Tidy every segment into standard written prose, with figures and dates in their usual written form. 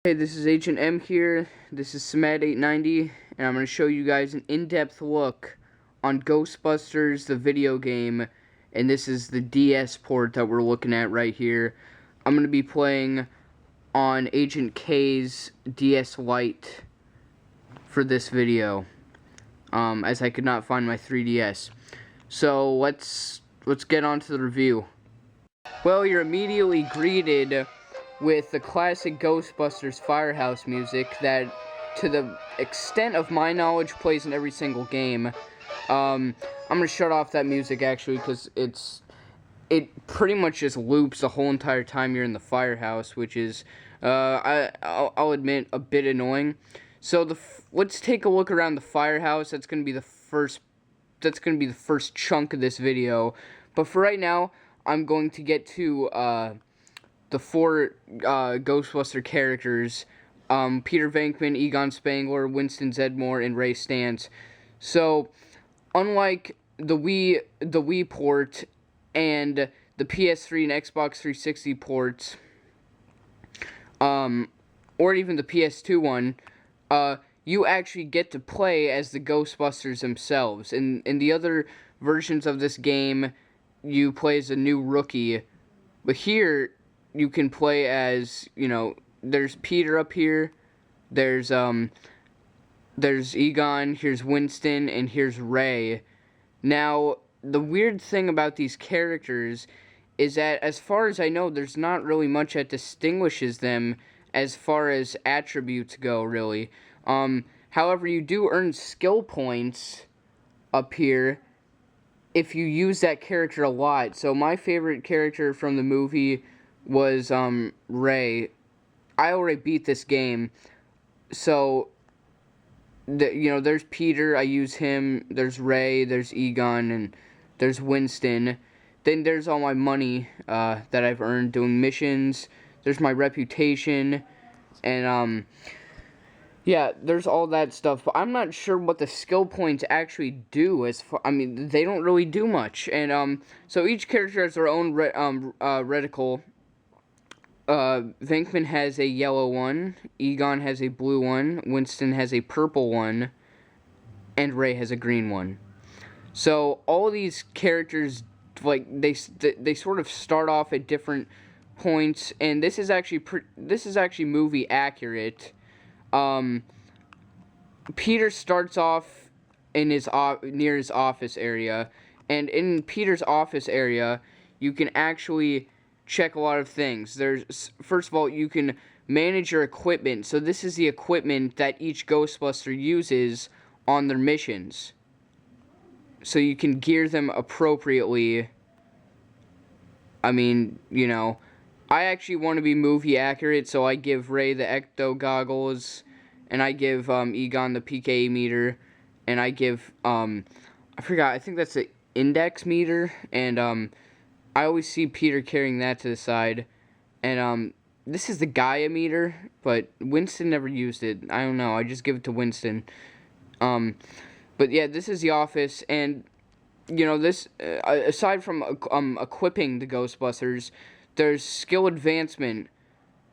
Hey, this is Agent M here. This is Smad890, and I'm going to show you guys an in-depth look on Ghostbusters, the video game, and this is the DS port that we're looking at right here. I'm going to be playing on Agent K's DS Lite for this video, as I could not find my 3DS. So let's get on to the review. Well, you're immediately greeted with the classic Ghostbusters Firehouse music that, to the extent of my knowledge, plays in every single game. I'm gonna shut off that music actually because it pretty much just loops the whole entire time you're in the firehouse, which is I'll admit a bit annoying. So let's take a look around the firehouse. That's gonna be the first chunk of this video. But for right now, I'm going to get to the four Ghostbuster characters, Peter Venkman, Egon Spengler, Winston Zeddemore, and Ray Stantz. So, unlike the Wii port and the PS3 and Xbox 360 ports, or even the PS2 one, you actually get to play as the Ghostbusters themselves. In the other versions of this game, you play as a new rookie, but here you can play as, there's Peter up here, there's Egon, here's Winston, and here's Ray. Now, the weird thing about these characters is that, as far as I know, there's not really much that distinguishes them as far as attributes go, really. However, you do earn skill points up here if you use that character a lot. So my favorite character from the movie was Ray. I already beat this game, so there's Peter, I use him, there's Ray, there's Egon, and there's Winston. Then there's all my money that I've earned doing missions. There's my reputation, and yeah, there's all that stuff, but I'm not sure what the skill points actually do. They don't really do much. And so each character has their own reticle. Venkman has a yellow one, Egon has a blue one, Winston has a purple one, and Ray has a green one. So all of these characters, like, they sort of start off at different points, and this is actually movie accurate. Peter starts off in near his office area, and in Peter's office area, you can actually check a lot of things. First of all, you can manage your equipment. So this is the equipment that each Ghostbuster uses on their missions. So you can gear them appropriately. I actually want to be movie accurate, so I give Ray the ecto goggles, and I give Egon the PKE meter, and I give I think that's the index meter, and I always see Peter carrying that to the side, and this is the Gaia meter, but Winston never used it. I don't know, I just give it to Winston. But yeah, this is the office, and this aside from equipping the Ghostbusters, there's skill advancement.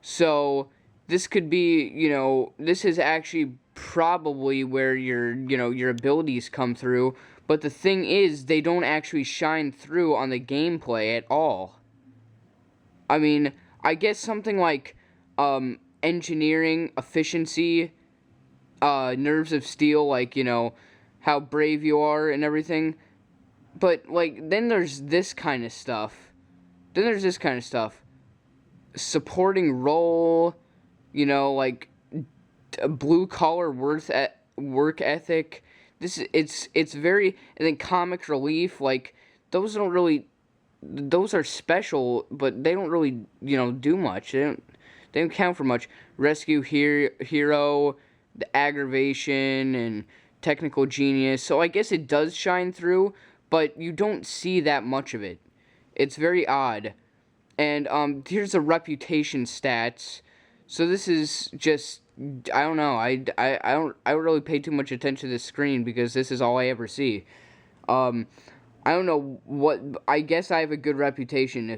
So this could be, this is actually probably where your abilities come through. But the thing is, they don't actually shine through on the gameplay at all. I guess something like engineering, efficiency, nerves of steel, like, how brave you are and everything. But, then there's this kind of stuff. Supporting role, a blue-collar work ethic. It's very, and then comic relief, those are special, but they don't really, do much. They don't count for much. Rescue hero, the aggravation, and technical genius. So I guess it does shine through, but you don't see that much of it. It's very odd. And here's the reputation stats. So this is just, I don't know. I don't really pay too much attention to this screen because this is all I ever see. I don't know what, I guess I have a good reputation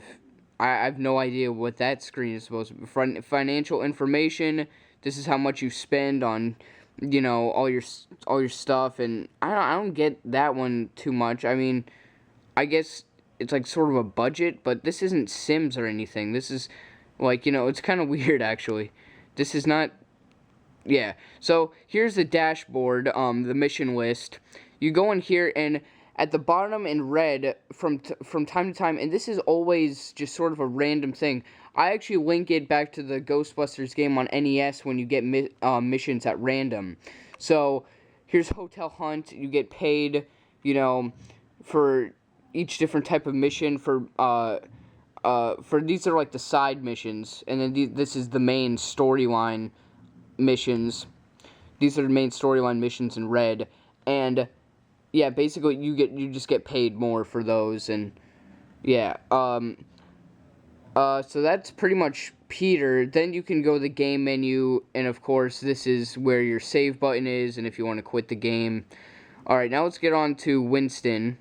I have no idea what that screen is supposed to be. Financial information. This is how much you spend on, you know, all your stuff, and I don't get that one too much. I mean, I guess it's like sort of a budget, but this isn't Sims or anything. This is like, you know, it's kind of weird actually. This is not. Yeah. So here's the dashboard, the mission list. You go in here, and at the bottom in red from time to time, and this is always just sort of a random thing. I actually link it back to the Ghostbusters game on NES when you get missions at random. So here's Hotel Hunt. You get paid, you know, for each different type of mission. For these are like the side missions, and then this is the main storyline missions. These are the main storyline missions in red, and yeah, basically you just get paid more for those, and yeah. So that's pretty much Peter. Then you can go to the game menu, and of course this is where your save button is, and if you want to quit the game. Alright, now let's get on to Winston.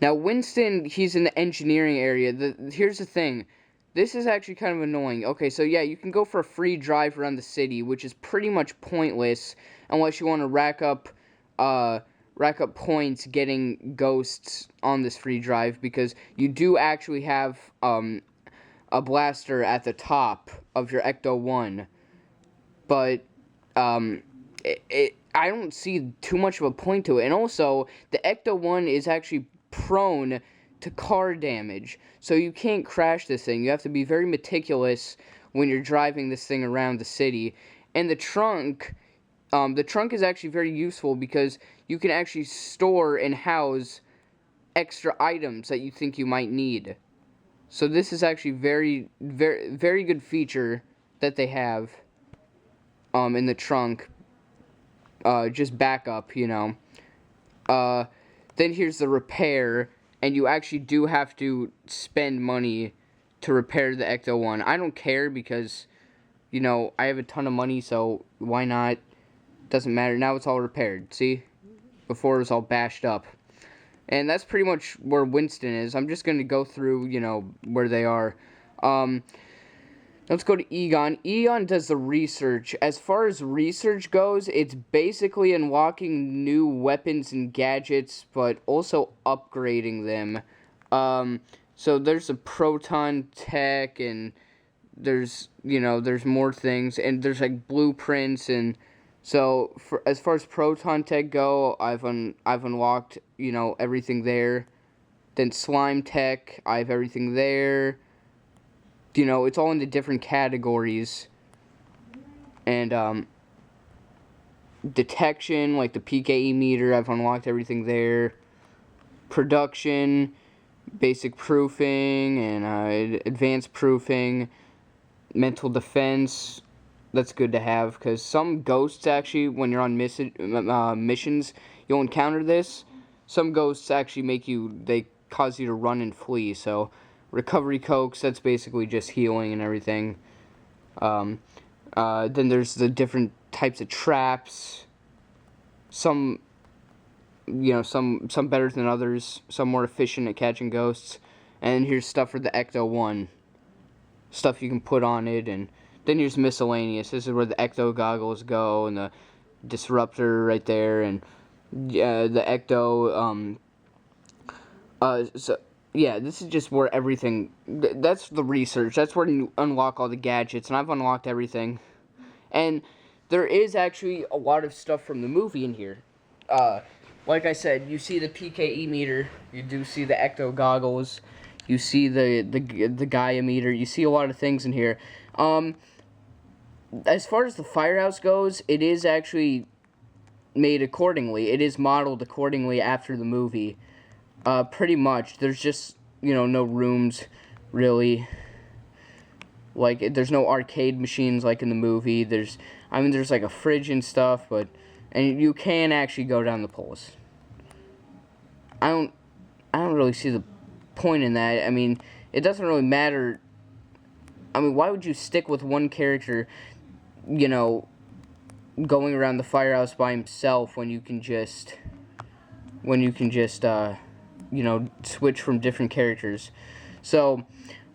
Now Winston, he's in the engineering area. Here's the thing. This is actually kind of annoying. Okay, so yeah, you can go for a free drive around the city, which is pretty much pointless unless you want to rack up points getting ghosts on this free drive, because you do actually have a blaster at the top of your Ecto-1, but I don't see too much of a point to it. And also, the Ecto-1 is actually prone to car damage, so you can't crash this thing. You have to be very meticulous when you're driving this thing around the city. And the trunk is actually very useful because you can actually store and house extra items that you think you might need. So this is actually very, very, very good feature that they have in the trunk. Just backup, you know. Then here's the repair. And you actually do have to spend money to repair the Ecto-1. I don't care because, you know, I have a ton of money, so why not? Doesn't matter. Now it's all repaired. See? Before it was all bashed up. And that's pretty much where Winston is. I'm just going to go through, you know, where they are. Let's go to Egon. Egon does the research. As far as research goes, it's basically unlocking new weapons and gadgets, but also upgrading them. So there's a proton tech, and there's, you know, there's more things, and there's like blueprints, and so as far as proton tech go, I've unlocked, you know, everything there. Then slime tech, I have everything there. You know, it's all into different categories. And, detection, like the PKE meter, I've unlocked everything there. Production, basic proofing, and advanced proofing. Mental defense, that's good to have, because some ghosts, actually, when you're on missions, you'll encounter this. Some ghosts actually they cause you to run and flee, so recovery cokes, that's basically just healing and everything. Then there's the different types of traps. Some, you know, some better than others. Some more efficient at catching ghosts. And here's stuff for the Ecto-1. Stuff you can put on it. And then here's miscellaneous. This is where the Ecto goggles go, and the disruptor right there, and the Ecto. So yeah, this is just where everything. That's the research. That's where you unlock all the gadgets, and I've unlocked everything. And there is actually a lot of stuff from the movie in here. Like I said, you see the PKE meter. You do see the Ecto goggles. You see the Gaia meter. You see a lot of things in here. As far as the firehouse goes, it is actually made accordingly. It is modeled accordingly after the movie. Pretty much. There's just, you know, no rooms, really. Like, there's no arcade machines like in the movie. There's like a fridge and stuff, and you can actually go down the poles. I don't really see the point in that. I mean, it doesn't really matter. I mean, why would you stick with one character, you know, going around the firehouse by himself when you can just, you know, switch from different characters? So,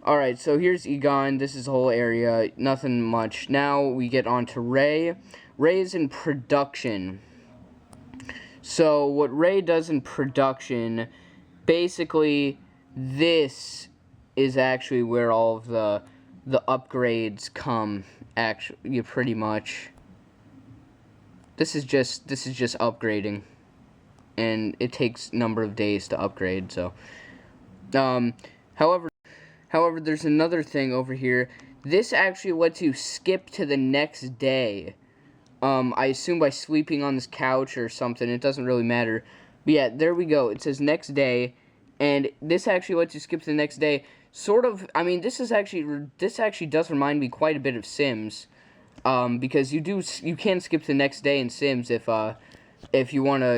Alright, so here's Egon. This is the whole area. Nothing much. Now we get on to Ray. Ray is in production. So what Ray does in production, basically, this is actually where all of the upgrades come. Actually, pretty much. This is just upgrading, and it takes a number of days to upgrade. So, however, there's another thing over here. This actually lets you skip to the next day. I assume by sleeping on this couch or something. It doesn't really matter. But yeah, there we go. It says next day, and this actually lets you skip to the next day. Sort of. I mean, this actually does remind me quite a bit of Sims, because you can skip to the next day in Sims if you wanna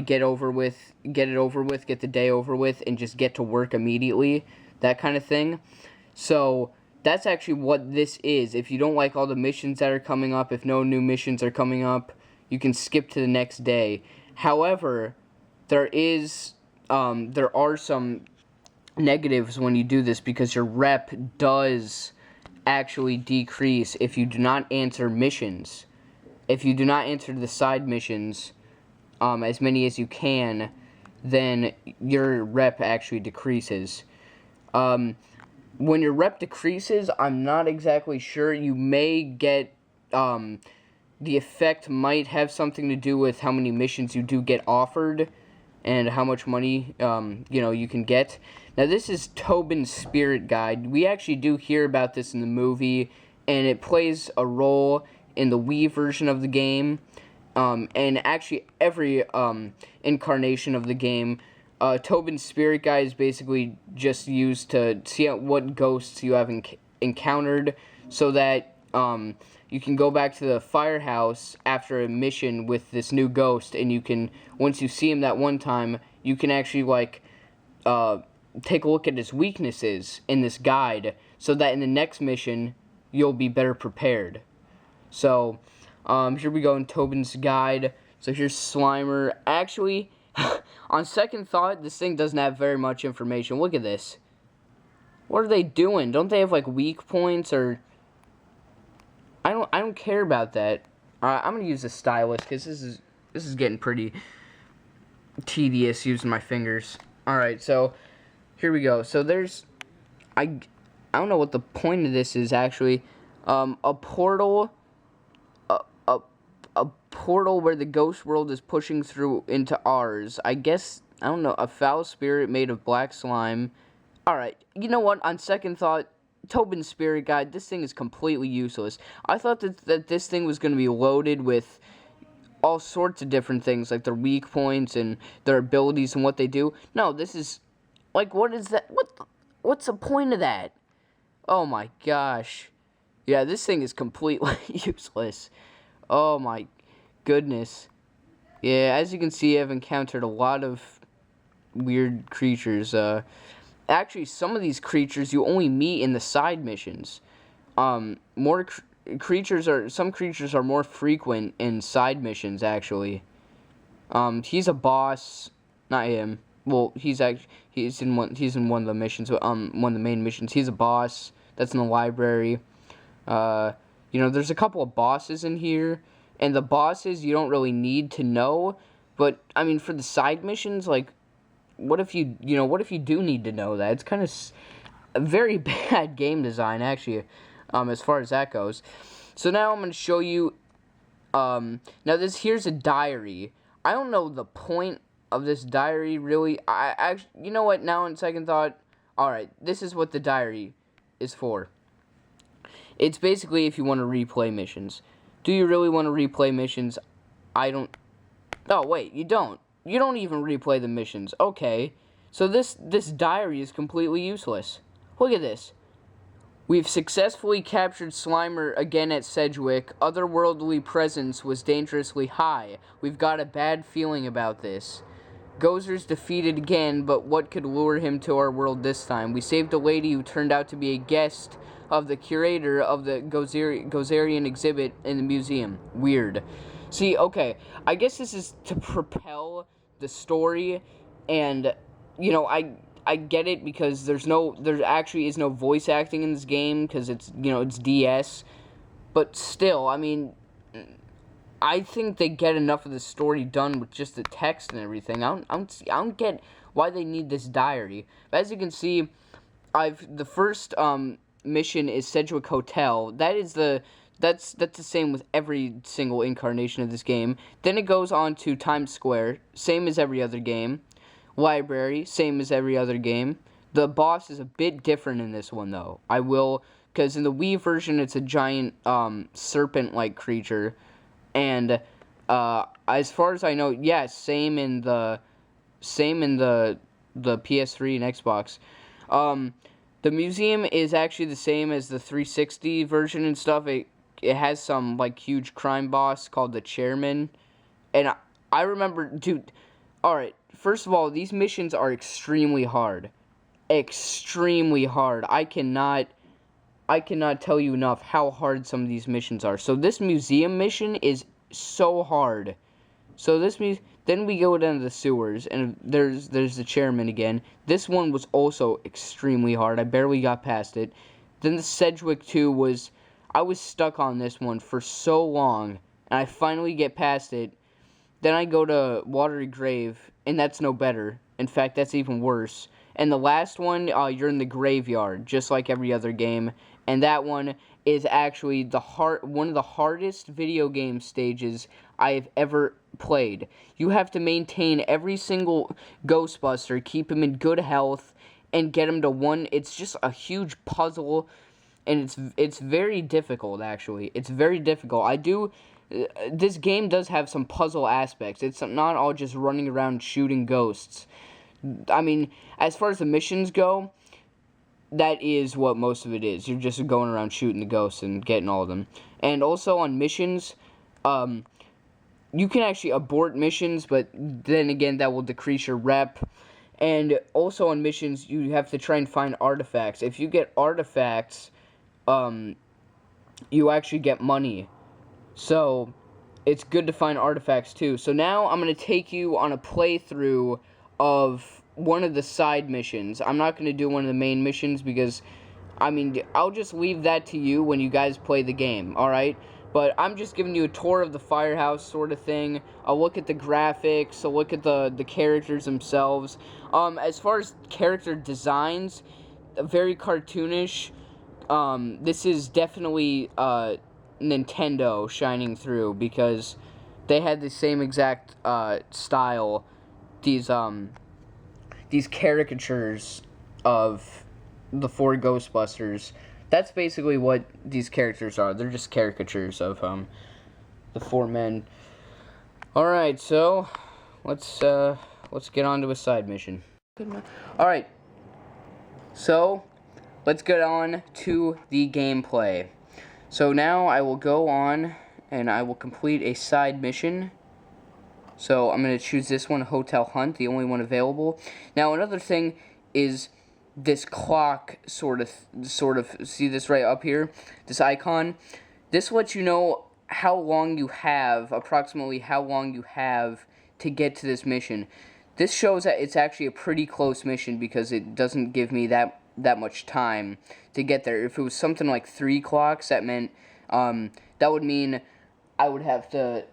get it over with, get the day over with, and just get to work immediately, that kind of thing. So that's actually what this is. If you don't like all the missions that are coming up, if no new missions are coming up, you can skip to the next day. However, there are some negatives when you do this, because your rep does actually decrease if you do not answer missions. If you do not answer the side missions, as many as you can, then your rep actually decreases. When your rep decreases, I'm not exactly sure. You may get, the effect might have something to do with how many missions you do get offered, and how much money, you can get. Now, this is Tobin's Spirit Guide. We actually do hear about this in the movie, and it plays a role in the Wii version of the game, and actually every incarnation of the game. Tobin's Spirit Guide is basically just used to see what ghosts you have encountered, so that you can go back to the firehouse after a mission with this new ghost, and you can, once you see him that one time, you can actually take a look at his weaknesses in this guide, so that in the next mission you'll be better prepared. So here we go in Tobin's Guide. So here's Slimer. Actually, on second thought, this thing doesn't have very much information. Look at this. What are they doing? Don't they have weak points, or I don't care about that. I'm gonna use a stylus, because this is getting pretty tedious using my fingers. All right, so here we go. So there's I don't know what the point of this is actually. A portal. A portal where the ghost world is pushing through into ours. I guess, I don't know, a foul spirit made of black slime. Alright, you know what, on second thought, Tobin's Spirit Guide, this thing is completely useless. I thought that this thing was going to be loaded with all sorts of different things, like their weak points and their abilities and what they do. No, this is, what is that? What's the point of that? Oh my gosh. Yeah, this thing is completely useless. Oh my goodness. Yeah, as you can see, I've encountered a lot of weird creatures. Actually, some of these creatures you only meet in the side missions. Some creatures are more frequent in side missions, actually. He's a boss, not him. Well, he's in one of the missions, one of the main missions. He's a boss. That's in the library. There's a couple of bosses in here, and the bosses you don't really need to know, but, I mean, for the side missions, what if you do need to know that? It's kind of a very bad game design, actually, as far as that goes. So now I'm going to show you, here's a diary. I don't know the point of this diary, really. You know what, now on second thought, alright, this is what the diary is for. It's basically if you want to replay missions. Do you really want to replay missions? I don't. Oh, wait, you don't. You don't even replay the missions. Okay. So this diary is completely useless. Look at this. We've successfully captured Slimer again at Sedgwick. Otherworldly presence was dangerously high. We've got a bad feeling about this. Gozer's defeated again, but what could lure him to our world this time? We saved a lady who turned out to be a guest of the curator of the Gozerian exhibit in the museum. Weird. See, okay, I guess this is to propel the story, and, I get it because there actually is no voice acting in this game because it's, it's DS. But still, I mean, I think they get enough of the story done with just the text and everything. I don't get why they need this diary. But as you can see, the first mission is Sedgwick Hotel. That's the same with every single incarnation of this game. Then it goes on to Times Square, same as every other game. Library, same as every other game. The boss is a bit different in this one though. Because in the Wii version it's a giant serpent-like creature, and as far as I know, yeah, same in the PS3 and Xbox. The museum is actually the same as the 360 version and stuff. It has some like huge crime boss called the Chairman, and I remember, dude. All right, first of all, these missions are extremely hard, extremely hard. I cannot tell you enough how hard some of these missions are. So this museum mission is so hard. So then we go down to the sewers, and there's the Chairman again. This one was also extremely hard. I barely got past it. Then the Sedgwick 2 I was stuck on this one for so long, and I finally get past it. Then I go to Watery Grave, and that's no better. In fact, that's even worse. And the last one, you're in the graveyard, just like every other game. And that one is actually one of the hardest video game stages I have ever played. You have to maintain every single Ghostbuster, keep him in good health, and get him to one. It's just a huge puzzle, and it's very difficult, actually. It's very difficult. This game does have some puzzle aspects. It's not all just running around shooting ghosts. I mean, as far as the missions go, that is what most of it is. You're just going around shooting the ghosts and getting all of them. And also on missions, you can actually abort missions, but then again, that will decrease your rep. And also on missions, you have to try and find artifacts. If you get artifacts, you actually get money. So, it's good to find artifacts too. So now I'm going to take you on a playthrough of one of the side missions. I'm not going to do one of the main missions because, I mean, I'll just leave that to you when you guys play the game, alright? But I'm just giving you a tour of the firehouse sort of thing. I'll look at the graphics, I'll look at the characters themselves. As far as character designs, very cartoonish. This is definitely, Nintendo shining through because they had the same exact style. These caricatures of the 4 Ghostbusters. That's basically what these characters are. They're just caricatures of the 4 men. All right, so let's get on to a side mission. All right, so let's get on to the gameplay. So now I will go on and I will complete a side mission. So I'm going to choose this one, Hotel Hunt, the only one available. Now another thing is this clock sort of, see this right up here? This icon? This lets you know how long you have, approximately how long you have to get to this mission. This shows that it's actually a pretty close mission because it doesn't give me that much time to get there. If it was something like 3 clocks, that meant that would mean I would have to,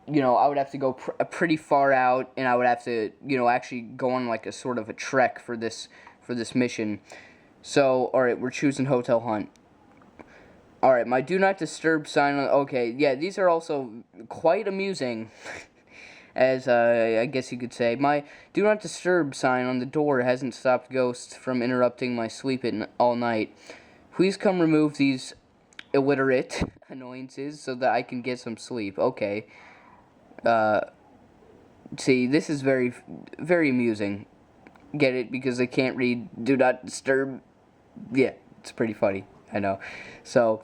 go pretty far out, and I would have to, actually go on like a sort of a trek for this mission. So, all right, we're choosing Hotel Hunt. All right, my do not disturb sign on. Okay, yeah, these are also quite amusing. As, I guess you could say. My do not disturb sign on the door hasn't stopped ghosts from interrupting my sleep all night. Please come remove these illiterate annoyances so that I can get some sleep. Okay. See, this is very, very amusing. Get it? Because I can't read do not disturb. Yeah, it's pretty funny. I know. So,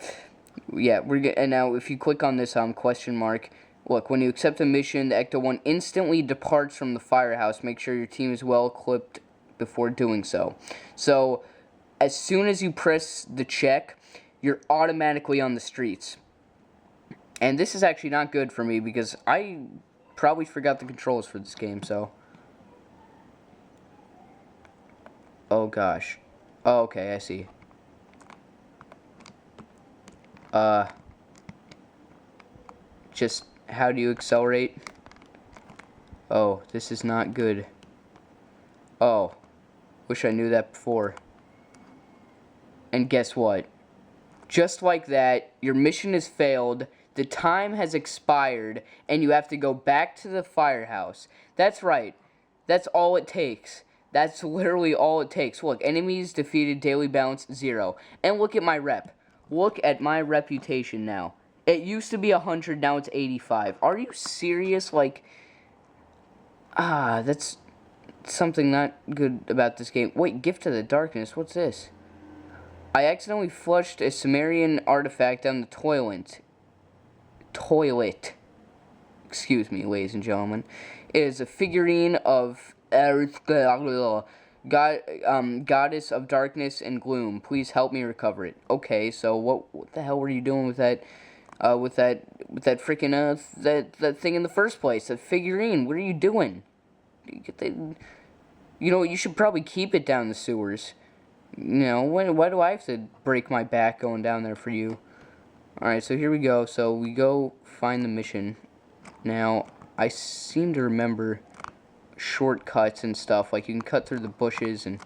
yeah, and now if you click on this, question mark, look, when you accept a mission, the Ecto-1 instantly departs from the firehouse. Make sure your team is well equipped before doing so. So, as soon as you press the check, you're automatically on the streets. And this is actually not good for me because I probably forgot the controls for this game, so. Oh, gosh. Oh, okay, I see. Just, how do you accelerate? Oh, this is not good. Oh, wish I knew that before. And guess what? Just like that, your mission has failed, the time has expired, and you have to go back to the firehouse. That's right. That's all it takes. That's literally all it takes. Look, enemies defeated, daily balance 0. And look at my rep. Look at my reputation now. It used to be 100, now it's 85. Are you serious? Like, that's something not good about this game. Wait, Gift to the Darkness, what's this? I accidentally flushed a Sumerian artifact down the toilet. Excuse me, ladies and gentlemen. It is a figurine of goddess of darkness and gloom. Please help me recover it. Okay, so what the hell were you doing with that? With that freaking that thing in the first place? That figurine. What are you doing? You know, you should probably keep it down the sewers. You know, why do I have to break my back going down there for you? Alright, so here we go. So we go find the mission. Now, I seem to remember shortcuts and stuff. Like, you can cut through the bushes and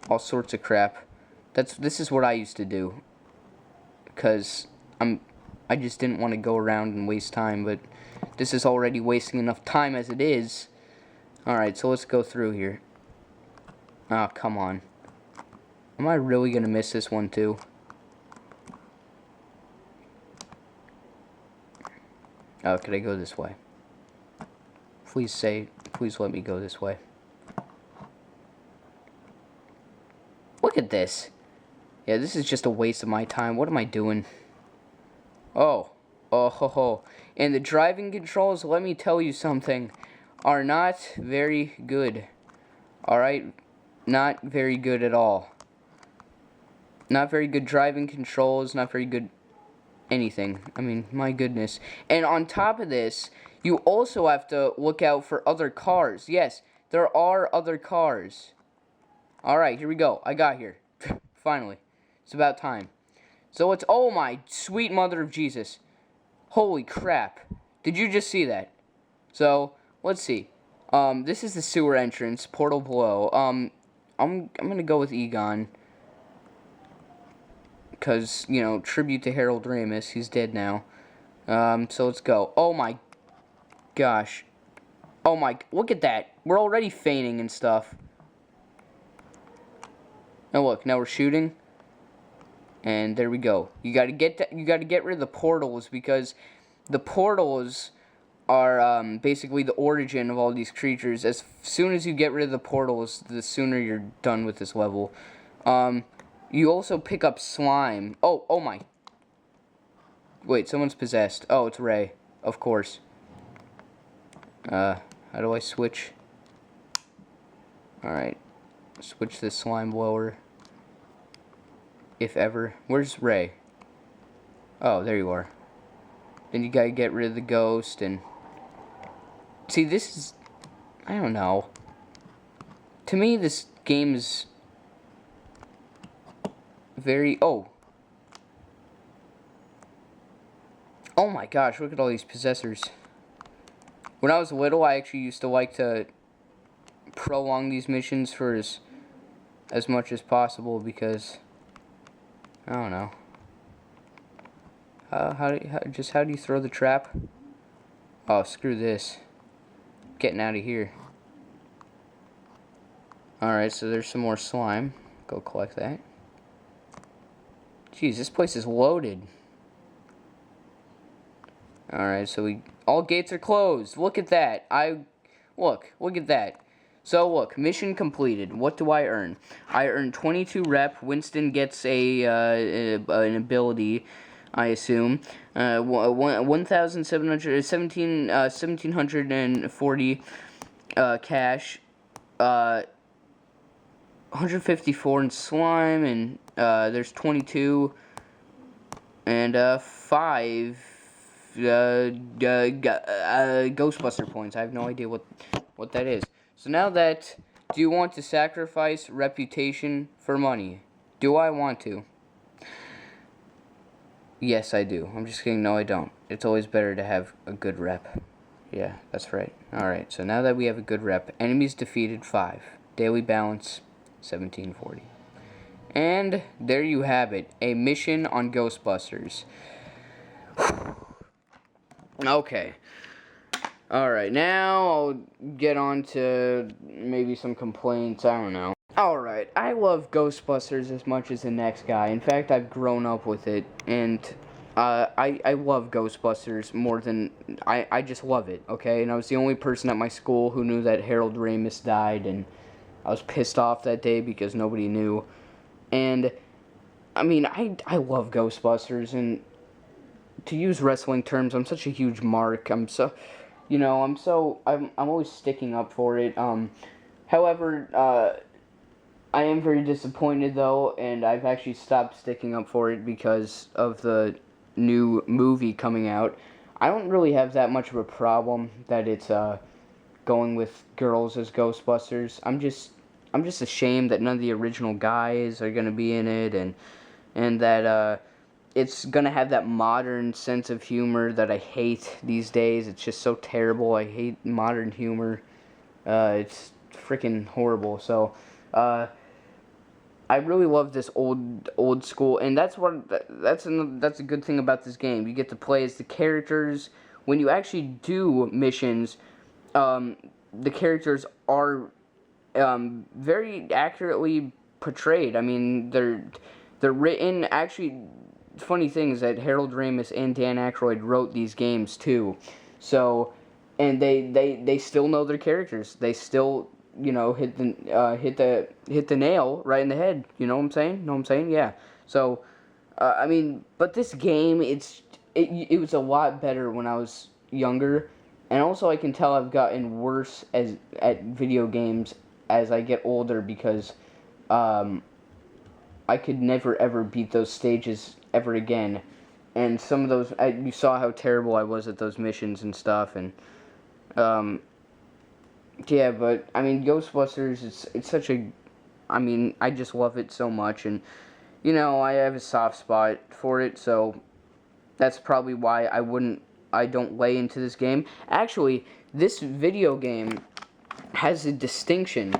all sorts of crap. This is what I used to do. Because I just didn't want to go around and waste time. But this is already wasting enough time as it is. Alright, so let's go through here. Oh, come on. Am I really going to miss this one, too? Oh, could I go this way? Please let me go this way. Look at this. Yeah, this is just a waste of my time. What am I doing? Oh ho ho. And the driving controls, let me tell you something, are not very good. Alright? Not very good at all. Not very good driving controls, not very good anything. I mean, my goodness. And on top of this, you also have to look out for other cars. Yes, there are other cars. Alright, here we go. I got here. Finally. It's about time. So it's, oh my sweet mother of Jesus. Holy crap. Did you just see that? So, let's see. This is the sewer entrance, portal below. I'm gonna go with Egon. Because, you know, tribute to Harold Ramis. He's dead now. So let's go. Oh my gosh. Oh my, look at that. We're already fainting and stuff. Now look, now we're shooting. And there we go. You gotta get rid of the portals, because the portals are basically the origin of all these creatures. As soon as you get rid of the portals, the sooner you're done with this level. You also pick up slime. Oh my. Wait, someone's possessed. Oh, it's Ray. Of course. How do I switch? Alright. Switch the slime blower. If ever. Where's Ray? Oh, there you are. Then you gotta get rid of the ghost and... See, this is... I don't know. To me, this game is... very... Oh my gosh, look at all these possessors. When I was little, I actually used to like to prolong these missions for as much as possible, because I don't know. How do you throw the trap? Oh, screw this. Getting out of here. Alright, so there's some more slime. Go collect that. Jeez, this place is loaded. Alright, so all gates are closed. Look at that. Look at that. So look, mission completed. What do I earn? I earn 22 rep. Winston gets an ability, I assume. 1740 cash. 154 in slime, and there's 22 and 5 Ghostbuster points. I have no idea what that is. So now that Do you want to sacrifice reputation for money? Do I want to? Yes, I do. I'm just kidding. No, I don't. It's always better to have a good rep. Yeah, that's right. Alright, so now that we have a good rep, enemies defeated 5. Daily balance 1740. And there you have it. A mission on Ghostbusters. Okay. Alright, now I'll get on to maybe some complaints. I don't know. Alright, I love Ghostbusters as much as the next guy. In fact, I've grown up with it, and I love Ghostbusters more than... I just love it, okay? And I was the only person at my school who knew that Harold Ramis died, and I was pissed off that day because nobody knew. And, I mean, I love Ghostbusters, and to use wrestling terms, I'm such a huge mark. I'm always sticking up for it. However, I am very disappointed, though, and I've actually stopped sticking up for it because of the new movie coming out. I don't really have that much of a problem that it's going with girls as Ghostbusters. I'm just ashamed that none of the original guys are gonna be in it, and that it's gonna have that modern sense of humor that I hate these days. It's just so terrible. I hate modern humor. It's freaking horrible. So, I really love this old school, and that's a good thing about this game. You get to play as the characters. When you actually do missions, the characters are very accurately portrayed. I mean, they're written. Actually, funny thing is that Harold Ramis and Dan Aykroyd wrote these games too, so and they still know their characters. They still hit the nail right in the head. You know what I'm saying? Know what I'm saying? Yeah. So, I mean, but this game, it was a lot better when I was younger, and also I can tell I've gotten worse at video games as I get older because, I could never ever beat those stages ever again, and some of those you saw how terrible I was at those missions and stuff, and yeah, but I mean, Ghostbusters, it's such a, I mean, I just love it so much, and I have a soft spot for it, so that's probably why I don't lay into this game. Actually, this video game has a distinction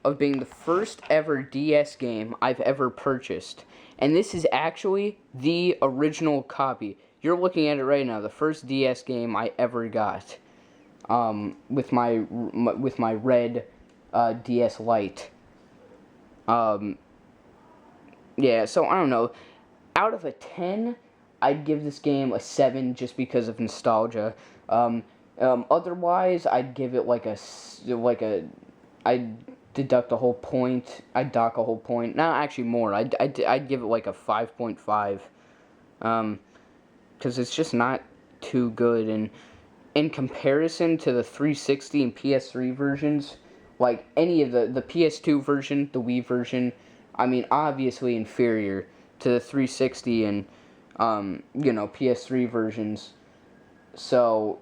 of being the first ever DS game I've ever purchased, and this is actually the original copy. You're looking at it right now, the first DS game I ever got. With my red DS Lite. Yeah, so I don't know. Out of a 10, I'd give this game a 7 just because of nostalgia. Otherwise, I'd give it I'd deduct a whole point. I'd dock a whole point. No, actually more. I'd give it like a 5.5. Because it's just not too good, and in comparison to the 360 and PS3 versions, like any of the PS2 version, the Wii version, I mean, obviously inferior to the 360 and, PS3 versions. So,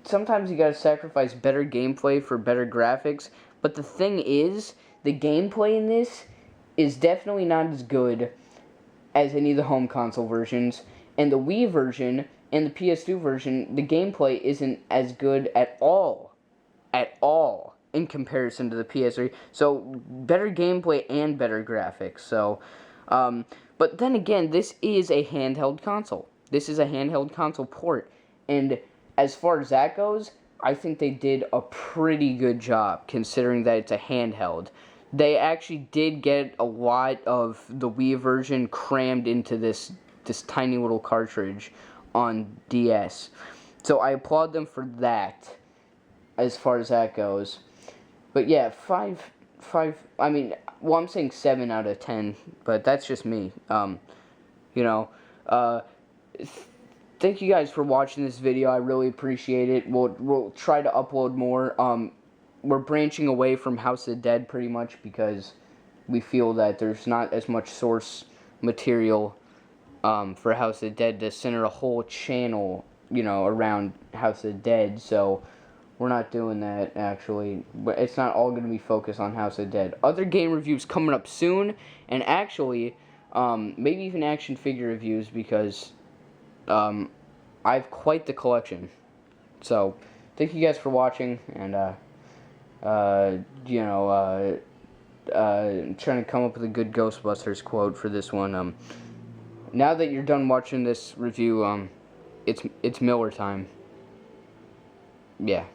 sometimes you gotta sacrifice better gameplay for better graphics, but the thing is, the gameplay in this is definitely not as good as any of the home console versions. And the Wii version and the PS2 version, the gameplay isn't as good at all in comparison to the PS3. So, better gameplay and better graphics. So, but then again, this is a handheld console. This is a handheld console port. And as far as that goes, I think they did a pretty good job considering that it's a handheld. They actually did get a lot of the Wii version crammed into this tiny little cartridge on DS. So I applaud them for that, as far as that goes. But yeah, I'm saying 7 out of 10, but that's just me. Thank you guys for watching this video. I really appreciate it. We'll try to upload more. We're branching away from House of the Dead pretty much because we feel that there's not as much source material for House of the Dead to center a whole channel, around House of the Dead. So we're not doing that, actually. But it's not all going to be focused on House of Dead. Other game reviews coming up soon, and actually, maybe even action figure reviews, because I have quite the collection. So, thank you guys for watching, and, trying to come up with a good Ghostbusters quote for this one. Now that you're done watching this review, it's Miller time. Yeah.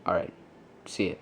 Alright. See it.